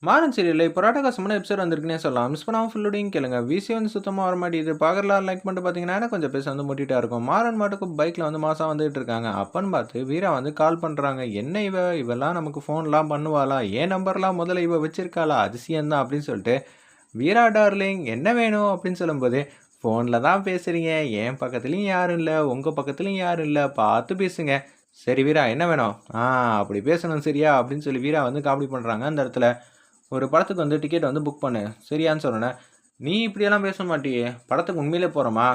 மாறன் சீரியல்ல இப்போ ராட்டகாசமான எபிசோட் வந்திருக்குன்னே சொல்லலாம். மிஸ் பண்ணாம ஃபுல்லோடையும் கேளுங்க. விசி வந்து சுத்தமா வரமாட்டேங்குது. பார்க்குறலாம் லைக் பண்ணிட்டு பார்த்தீங்கன்னா, கொஞ்சம் பேச வந்து முட்டிட்டா இருக்கும். மாறன் மாட்டுக்கு பைக்ல வந்து மாசா வந்துட்டு இருக்காங்க. அப்பன்னு பார்த்து வீரா வந்து கால் பண்றாங்க. என்ன இவெல்லாம் நமக்கு ஃபோன்லாம் பண்ணுவாளா? என் நம்பர்லாம் முதல்ல இவ வச்சிருக்காளா? அதிசயம் தான் அப்படின்னு சொல்லிட்டு, வீரா டார்லிங் என்ன வேணும் அப்படின்னு சொல்லும்போது, ஃபோன்ல தான் பேசுறீங்க. என் பக்கத்துலயும் யாரும் இல்ல. உங்க பக்கத்துலயும் யாரும் இல்ல. பார்த்து பேசுங்க. சரி வீரா என்ன வேணும்? அப்படி பேசணும் சரியா? அப்படின்னு சொல்லி வீரா வந்து காமெடி பண்றாங்க அந்த இடத்துல. ஒரு படத்துக்கு வந்து டிக்கெட் வந்து புக் பண்ணு சரியான்னு சொன்னேன். நீ இப்படியெல்லாம் பேச மாட்டியே, படத்துக்கு உண்மையிலே போகிறோமா?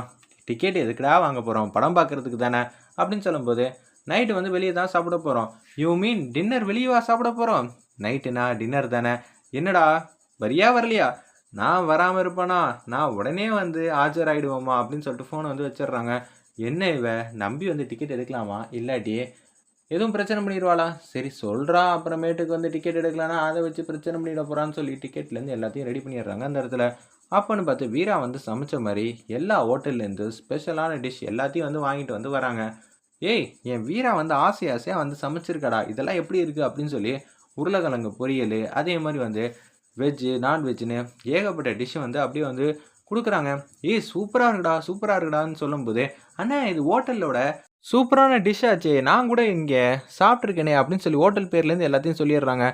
டிக்கெட் எதுக்குடா வாங்க போகிறோம், படம் பார்க்குறதுக்கு தானே அப்படின்னு சொல்லும்போது, நைட்டு வந்து வெளியே தான் சாப்பிட போகிறோம். யூ மீன் டின்னர் வெளியவா சாப்பிட போகிறோம்? நைட்டுனா டின்னர் தானே. என்னடா வரியா வரலையா? நான் வராமல் இருப்பேனா? நான் உடனே வந்து ஆஜராகிடுவோமா அப்படின்னு சொல்லிட்டு ஃபோனை வந்து வச்சிடுறாங்க. என்ன இவ நம்பி வந்து டிக்கெட் எடுக்கலாமா? இல்லாட்டி எதுவும் பிரச்சனை பண்ணிடுவாளா? சரி சொல்கிறா, அப்புறமேட்டுக்கு வந்து டிக்கெட் எடுக்கலான்னா அதை வச்சு பிரச்சனை பண்ணிட போகிறான்னு சொல்லி டிக்கெட்லேருந்து எல்லாத்தையும் ரெடி பண்ணிடுறாங்க அந்த இடத்துல. அப்போன்னு பார்த்து வீரா வந்து சமைச்ச மாதிரி எல்லா ஹோட்டல்லேருந்து ஸ்பெஷலான டிஷ் எல்லாத்தையும் வந்து வாங்கிட்டு வந்து வராங்க. ஏய் என் வீரா வந்து ஆசையாக வந்து சமைச்சிருக்கடா, இதெல்லாம் எப்படி இருக்குது அப்படின்னு சொல்லி உருளைக்கிழங்கு பொரியல், அதே மாதிரி வந்து வெஜ்ஜு நான்வெஜ்ஜுன்னு ஏகப்பட்ட டிஷ்ஷு வந்து அப்படியே வந்து கொடுக்குறாங்க. ஏய் சூப்பராக இருக்குடா சூப்பராக இருக்குடான்னு சொல்லும்போது, அண்ணா இது ஹோட்டலோட சூப்பரான டிஷ் ஆச்சே, நான் கூட இங்கே சாப்பிட்ருக்கேனே அப்படின்னு சொல்லி ஹோட்டல் பேர்லேருந்து எல்லாத்தையும் சொல்லிடுறாங்க.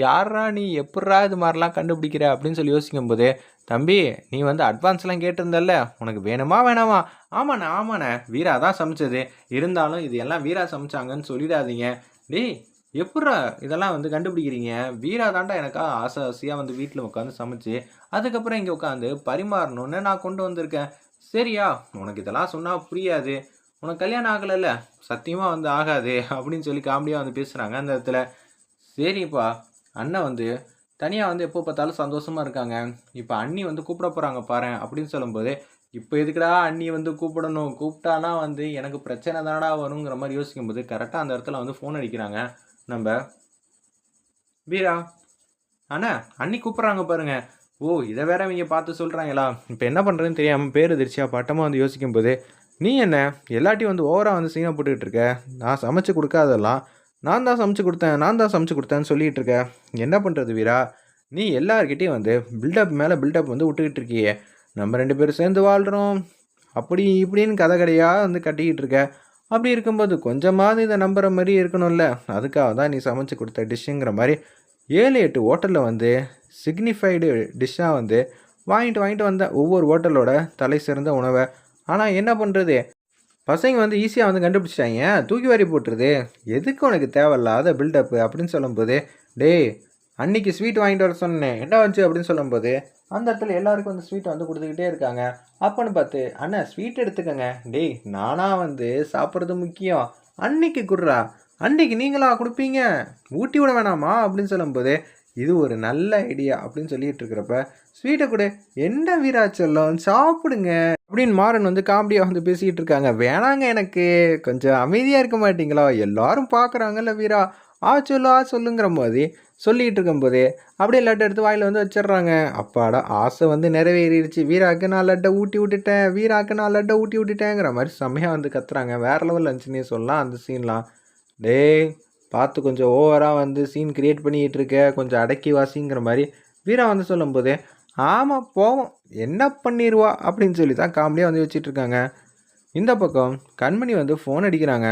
யாரா நீ எப்புட்றா இது மாதிரிலாம் கண்டுபிடிக்கிற அப்படின்னு சொல்லி யோசிக்கும்போது, தம்பி நீ வந்து அட்வான்ஸ்லாம் கேட்டிருந்தல்ல, உனக்கு வேணுமா வேணாமா? ஆமாண்ணே ஆமாண்ணே, வீரா தான் சமைச்சது. இருந்தாலும் இது எல்லாம் வீரா சமைச்சாங்கன்னு சொல்லிடாதீங்க. டேய் எப்புட்றா இதெல்லாம் வந்து கண்டுபிடிக்கிறீங்க? வீரா தாண்டா எனக்கா ஆசை ஆசையாக வந்து வீட்டில் உட்காந்து சமைச்சு, அதுக்கப்புறம் இங்கே உட்காந்து பரிமாறணுன்னு நான் கொண்டு வந்திருக்கேன். சரியா? உனக்கு இதெல்லாம் சொன்னால் புரியாது. உனக்கு கல்யாணம் ஆகலைல்ல, சத்தியமாக வந்து ஆகாது அப்படின்னு சொல்லி காமெடியாக வந்து பேசுகிறாங்க அந்த இடத்துல. சரிப்பா, அண்ணன் வந்து தனியாக வந்து எப்போ பார்த்தாலும் சந்தோஷமாக இருக்காங்க. இப்போ அண்ணி வந்து கூப்பிட போகிறாங்க பாரேன் அப்படின்னு சொல்லும்போது, இப்போ எதுக்குடா அண்ணி வந்து கூப்பிடணும்? கூப்பிட்டானா வந்து எனக்கு பிரச்சனை தானடா வருங்கிற மாதிரி யோசிக்கும்போது, கரெக்டாக அந்த இடத்துல வந்து ஃபோன் அடிக்கிறாங்க நம்ம வீரா. அண்ணா அண்ணி கூப்பிட்றாங்க பாருங்க. ஓ இதை வேற இவங்க பார்த்து சொல்கிறாங்களா? இப்போ என்ன பண்ணுறதுன்னு தெரியாமல் பேர் எதிர்ச்சியாக பட்டமாக வந்து யோசிக்கும்போது, நீ என்ன எல்லாத்தையும் வந்து ஓவராக வந்து சீனாக போட்டுக்கிட்டு இருக்க? நான் சமைச்சு கொடுக்காதெல்லாம் நான் தான் சமைச்சு கொடுத்தேன் நான் தான் சமைச்சு கொடுத்தேன்னு சொல்லிகிட்டு இருக்க. என்ன பண்ணுறது வீரா? நீ எல்லார்கிட்டையும் வந்து பில்டப் மேலே பில்டப் வந்து விட்டுக்கிட்டு இருக்கியே. நம்ம 2 பேரும் சேர்ந்து வாழ்கிறோம் அப்படி இப்படின்னு கதை கடையாக வந்து கட்டிக்கிட்டு இருக்க. அப்படி இருக்கும்போது கொஞ்சமாவது இதை நம்புகிற மாதிரி இருக்கணும்ல. அதுக்காக தான் நீ சமைச்சு கொடுத்த டிஷ்ஷுங்கிற மாதிரி 7-8 ஹோட்டலில் வந்து சிக்னிஃபைடு டிஷ்ஷாக வந்து வாங்கிட்டு வந்த ஒவ்வொரு ஹோட்டலோட தலை சிறந்த உணவை. ஆனால் என்ன பண்ணுறது, பசங்க வந்து ஈஸியாக வந்து கண்டுபிடிச்சிட்டாங்க, தூக்கி வாரி போட்டுருது. எதுக்கு உனக்கு தேவையில்லாத பில்டப்பு அப்படின்னு சொல்லும்போது, டேய் அன்னைக்கு ஸ்வீட் வாங்கிட்டு வர சொன்னேன் என்ன வந்துச்சு அப்படின்னு சொல்லும்போது, அந்த இடத்துல எல்லாருக்கும் வந்து ஸ்வீட் வந்து கொடுத்துக்கிட்டே இருக்காங்க. அப்போன்னு பார்த்து அண்ணா ஸ்வீட் எடுத்துக்கங்க. டேய் நானாக வந்து சாப்பிட்றது முக்கியம், அன்னைக்கு குடுறா, அன்னைக்கு நீங்களா கொடுப்பீங்க, ஊட்டி விட வேணாமா அப்படின்னு சொல்லும்போது, இது ஒரு நல்ல ஐடியா அப்படின்னு சொல்லிட்டு இருக்கிறப்ப, ஸ்வீட்டை கூட என்ன வீராச்சலம் சாப்பிடுங்க அப்படின்னு மாறன் வந்து காமெடியாக வந்து பேசிக்கிட்டு இருக்காங்க. வேணாங்க எனக்கு கொஞ்சம் அமைதியாக இருக்க மாட்டிங்களா? எல்லாரும் பார்க்குறாங்கல்ல வீரா, சொல்லுங்கிற மாதிரி சொல்லிகிட்டு இருக்கும்போதே அப்படியே லட்டை எடுத்து வாயில் வந்து வச்சிடுறாங்க. அப்பாடா ஆசை வந்து நிறைவேறிடுச்சு, வீராக்கு நான் லட்டை ஊட்டி விட்டுட்டேன், வீராக்கு நான் லட்டை ஊட்டி விட்டுட்டேங்கிற மாதிரி செம்மையாக வந்து கத்துறாங்க. வேறு லெவல் இருந்துச்சுன்னே சொல்லலாம் அந்த சீன்லாம். டேய் பார்த்து கொஞ்சம் ஓவராக வந்து சீன் கிரியேட் பண்ணிக்கிட்டு இருக்க, கொஞ்சம் அடக்கி வாசிங்கிற மாதிரி வீரா வந்து சொல்லும்போது, ஆமாம் போவோம் என்ன பண்ணிடுவா அப்படின்னு சொல்லி தான் காமெடியாக வந்து வச்சிட்ருக்காங்க. இந்த பக்கம் கண்மணி வந்து ஃபோன் அடிக்கிறாங்க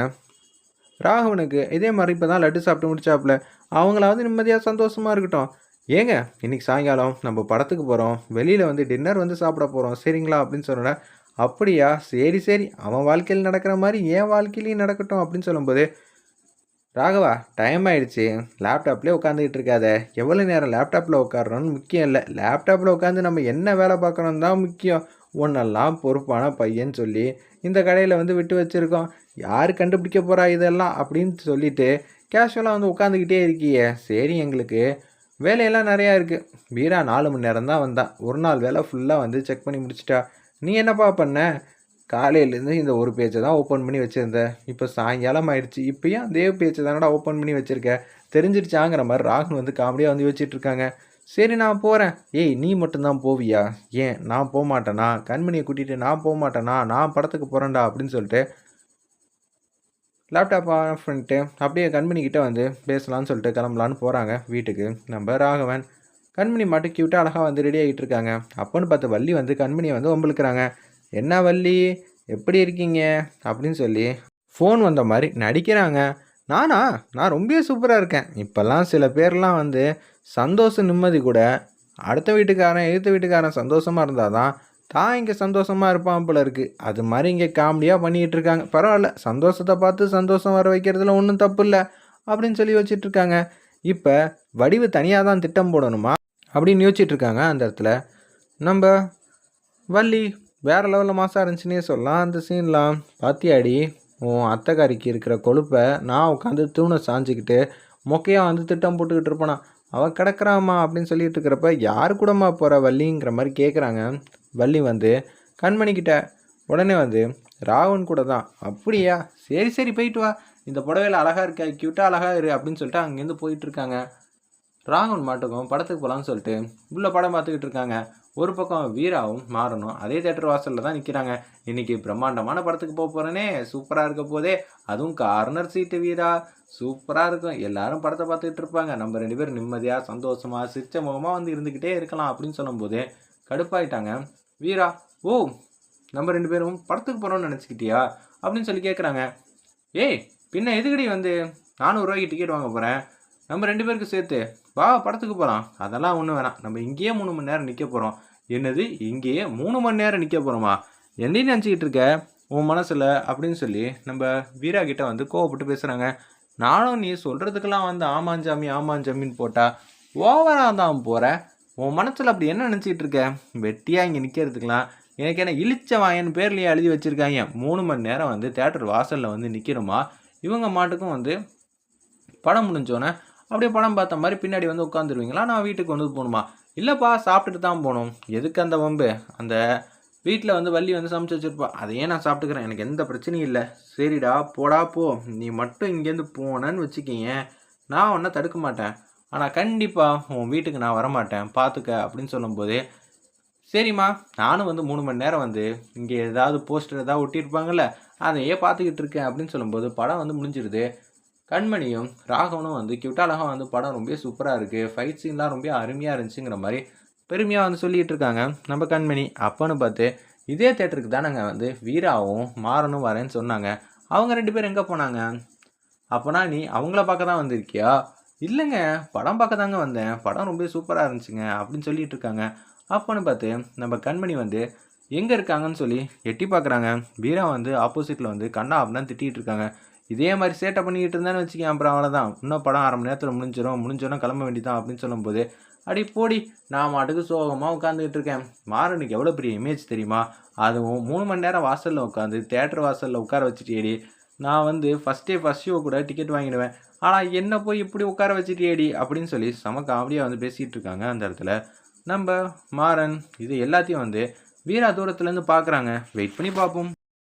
ராகவனுக்கு. இதே மாதிரி இப்போ தான் லட்டு சாப்பிட்டு முடிச்சாப்புல, அவங்களாவது நிம்மதியாக சந்தோஷமாக இருக்கட்டும். ஏங்க இன்றைக்கி சாயங்காலம் நம்ம படத்துக்கு போகிறோம், வெளியில் வந்து டின்னர் வந்து சாப்பிட போகிறோம் சரிங்களா அப்படின்னு சொன்னேன். அப்படியா சரி சரி, அவன் வாழ்க்கையில் நடக்கிற மாதிரி என் வாழ்க்கையிலையும் நடக்கட்டும் அப்படின்னு சொல்லும்போது, ராகவா டைம் ஆகிடுச்சு, லேப்டாப்லேயே உட்காந்துக்கிட்டு இருக்காத. எவ்வளோ நேரம் லேப்டாப்பில் உட்காடுறோன்னு முக்கியம் இல்லை, லேப்டாப்பில் உட்காந்து நம்ம என்ன வேலை பார்க்கணும் தான் முக்கியம். ஒன்றெல்லாம் பொறுப்பான பையன்னு சொல்லி இந்த கடையில் வந்து விட்டு வச்சுருக்கோம், யார் கண்டுபிடிக்க போகிறா இதெல்லாம் அப்படின்னு சொல்லிட்டு கேஷுவலாக வந்து உட்காந்துக்கிட்டே இருக்கியே. சரி எங்களுக்கு வேலையெல்லாம் நிறையா இருக்குது. வீரா 4 மணி நேரம் தான் வந்தான், ஒரு நாள் வேலை ஃபுல்லாக வந்து செக் பண்ணி முடிச்சிட்டா. நீ என்னப்பா பண்ண? காலையிலேருந்து இந்த ஒரு பேஜை தான் ஓப்பன் பண்ணி வச்சுருந்தேன், இப்போ சாயங்காலம் ஆயிடுச்சு, இப்போயும் அதே பேஜை தானடா ஓப்பன் பண்ணி வச்சுருக்கேன், தெரிஞ்சிருச்சாங்கிற மாதிரி ராகுல் வந்து காமெடியாக வந்து வச்சிட்ருக்காங்க. சரி நான் போகிறேன். ஏய் நீ மட்டும்தான் போவியா? ஏன் நான் போக மாட்டேனா? கண்மணியை கூட்டிகிட்டு நான் போக மாட்டேனா? நான் படத்துக்கு போகிறேன்டா அப்படின்னு சொல்லிட்டு லேப்டாப் ஆஃப் பண்ணிட்டு அப்படியே கண்மணிக்கிட்ட வந்து பேசலான்னு சொல்லிட்டு கிளம்பலான்னு போகிறாங்க வீட்டுக்கு நம்ம ராகவன். கண்மணி மட்டும் க்யூட்டாக அழகாக வந்து ரெடி ஆகிட்டு இருக்காங்க. அப்போன்னு பார்த்து வள்ளி வந்து கண்மணியை வந்து வம்பிழுக்கிறாங்க. என்ன வள்ளி, எப்படி இருக்கீங்க அப்படின்னு சொல்லி ஃபோன் வந்த மாதிரி நடிக்கிறாங்க. நானா, நான் ரொம்பவே சூப்பராக இருக்கேன். இப்போல்லாம் சில பேர்லாம் வந்து சந்தோஷம் நிம்மதி கூட அடுத்த வீட்டுக்காரன் எதிர்த்த வீட்டுக்காரன் சந்தோஷமாக இருந்தால் தான் இங்கே சந்தோஷமாக இருப்பான் போல இருக்குது. அது மாதிரி இங்கே காமெடியாக பண்ணிக்கிட்டு இருக்காங்க. பரவாயில்ல, சந்தோஷத்தை பார்த்து சந்தோஷம் வர வைக்கிறதுல ஒன்றும் தப்பு இல்லை அப்படின்னு சொல்லி வச்சிட்ருக்காங்க. இப்போ வடிவு தனியாக தான் திட்டம் போடணுமா அப்படின்னு யோசிச்சுட்ருக்காங்க. அந்த இடத்துல நம்ம வள்ளி வேறு லெவலில் மாசாக இருந்துச்சுன்னே சொல்லலாம். அந்த சீன்லாம் பாத்தியாடி, உன் அத்தைக்காரிக்கு இருக்கிற கொழுப்பை நான் உட்காந்து தூணை சாஞ்சிக்கிட்டு மொக்கையாக வந்து திட்டம் போட்டுக்கிட்டு இருப்பானா, அவள் கிடக்குறாம்மா அப்படின்னு சொல்லிட்டு இருக்கிறப்ப யார் கூடமா போகிற வள்ளிங்கிற மாதிரி கேட்குறாங்க. வள்ளி வந்து கண்மணிக்கிட்ட உடனே வந்து ராவன் கூட தான். அப்படியா, சரி சரி போயிட்டு வா, இந்த புடவையில் அழகாக இருக்கா, க்யூட்டாக அழகாக இரு அப்படின்னு சொல்லிட்டு அங்கேருந்து போயிட்டுருக்காங்க. ராகவன் மாட்டுக்கும் படத்துக்கு போகலான்னு சொல்லிட்டு உள்ள படம் பார்த்துக்கிட்டு இருக்காங்க. ஒரு பக்கம் வீராவும் மாறணும் அதே தேட்டர் வாசலில் தான் நிற்கிறாங்க. இன்றைக்கி பிரம்மாண்டமான படத்துக்கு போக போகிறேனே, சூப்பராக இருக்க போதே, அதுவும் கார்னர் சீட்டு வீரா, சூப்பராக இருக்கும். எல்லாரும் படத்தை பார்த்துக்கிட்டு இருப்பாங்க. நம்ம 2 பேரும் நிம்மதியாக சந்தோஷமாக சிரிச்ச முகமாக வந்து இருந்துக்கிட்டே இருக்கலாம் அப்படின்னு சொல்லும்போது கடுப்பாயிட்டாங்க. வீரா, ஓ நம்ம 2 பேரும் படத்துக்கு போகிறோம்னு நினச்சிக்கிட்டியா அப்படின்னு சொல்லி கேட்குறாங்க. ஏய் பின்ன எதுக்கடி வந்து 400 ரூபாய்க்கு டிக்கெட் வாங்க போகிறேன், நம்ம 2 பேருக்கு சேர்த்து வா படத்துக்கு போகலாம். அதெல்லாம் ஒன்றும் வேணாம், நம்ம இங்கேயே 3 மணி நேரம் நிற்க போகிறோம். என்னது, இங்கேயே 3 மணி நேரம் நிற்க போகிறோமா, என்னையும் நினச்சிக்கிட்டு இருக்க உன் மனசில் அப்படின்னு சொல்லி நம்ம வீரா கிட்ட வந்து கோவப்பட்டு பேசுகிறாங்க. நானும் நீ சொல்கிறதுக்கெல்லாம் வந்து ஆமாஞ்சாமின்னு போட்டால் ஓவராக தான் போகிறேன். உன் மனசில் அப்படி என்ன நினச்சிக்கிட்டு இருக்க, வெட்டியாக இங்கே நிற்கிறதுக்கெலாம் எனக்கு என்ன இழிச்சவன் என் பேர்லேயே எழுதி வச்சுருக்காங்க. 3 மணி நேரம் வந்து தேட்டர் வாசலில் வந்து நிற்கிறோமா. இவங்க மாட்டுக்கும் வந்து படம் முடிஞ்சோன்னே அப்படியே படம் பார்த்த மாதிரி பின்னாடி வந்து உட்காந்துருவீங்களா, நான் வீட்டுக்கு வந்து போகணுமா, இல்லைப்பா சாப்பிட்டுட்டு தான் போகணும். எதுக்கு அந்த வம்பு, அந்த வீட்டில் வந்து வள்ளி வந்து சமைச்சு வச்சுருப்பா, அதையே நான் சாப்பிட்டுக்கிறேன், எனக்கு எந்த பிரச்சனையும் இல்லை. சரிடா போடா போ, நீ மட்டும் இங்கேருந்து போனேன்னு வச்சுக்கிங்க, நான் ஒன்றும் தடுக்க மாட்டேன், ஆனால் கண்டிப்பாக உன் வீட்டுக்கு நான் வரமாட்டேன் பார்த்துக்க அப்படின்னு சொல்லும்போது, சரிம்மா நானும் வந்து 3 மணி நேரம் வந்து இங்கே ஏதாவது போஸ்டர் ஏதாவது ஒட்டியிருப்பாங்கள்ல, அதையே பார்த்துக்கிட்டு இருக்கேன் அப்படின்னு சொல்லும்போது படம் வந்து முடிஞ்சிருது. கண்மணியும் ராகவனும் வந்து க்யூட்டாக வந்து படம் ரொம்ப சூப்பராக இருக்குது, ஃபைட் சீன்லாம் ரொம்ப அருமையாக இருந்துச்சுங்கிற மாதிரி பெருமையாக வந்து சொல்லிகிட்டு இருக்காங்க நம்ம கண்மணி. அப்போன்னு பார்த்து இதே தேட்டருக்கு தானேங்க வந்து வீராவும் மாறனும் வரேன்னு சொன்னாங்க. அவங்க 2 பேரும் எங்கே போனாங்க, அப்போனா நீ அவங்கள பார்க்க தான் வந்திருக்கியா. இல்லைங்க, படம் பார்க்க தாங்க வந்தேன், படம் ரொம்ப சூப்பராக இருந்துச்சுங்க அப்படின்னு சொல்லிட்டு இருக்காங்க. அப்போன்னு பார்த்து நம்ம கண்மணி வந்து எங்கே இருக்காங்கன்னு சொல்லி எட்டி பார்க்குறாங்க. வீரா வந்து ஆப்போசிட்டில் வந்து கண்ணா அப்படின்னு திட்டிகிட்டு இருக்காங்க. இதே மாதிரி சேட்டை பண்ணிக்கிட்டு இருந்தான்னு வச்சுக்கேன், அப்புறம் அவ்வளோதான், இன்னும் படம் 1/2 மணி நேரத்தில் முடிஞ்சோன்னா கிளம்ப வேண்டியதான் அப்படின்னு சொல்லும்போது, அடி போடி, நான் மாட்டுக்கு சோகமாக உட்காந்துக்கிட்டு இருக்கேன். மாறனுக்கு எவ்வளோ பெரிய இமேஜ் தெரியுமா, அதுவும் 3 மணி நேரம் வாசலில் உட்காந்து தேட்டர் வாசலில் உட்கார வச்சுட்டேடி, நான் வந்து ஃபஸ்ட் ஷோ கூட டிக்கெட் வாங்கிடுவேன், ஆனால் என்ன போய் இப்படி உட்கார வச்சுட்டேடி அப்படின்னு சொல்லி செம காமெடியாக வந்து பேசிகிட்டு இருக்காங்க. அந்த இடத்துல நம்ம மாறன் இது எல்லாத்தையும் வந்து வீரா தூரத்துலேருந்து பார்க்குறாங்க. வெயிட் பண்ணி பார்ப்போம்.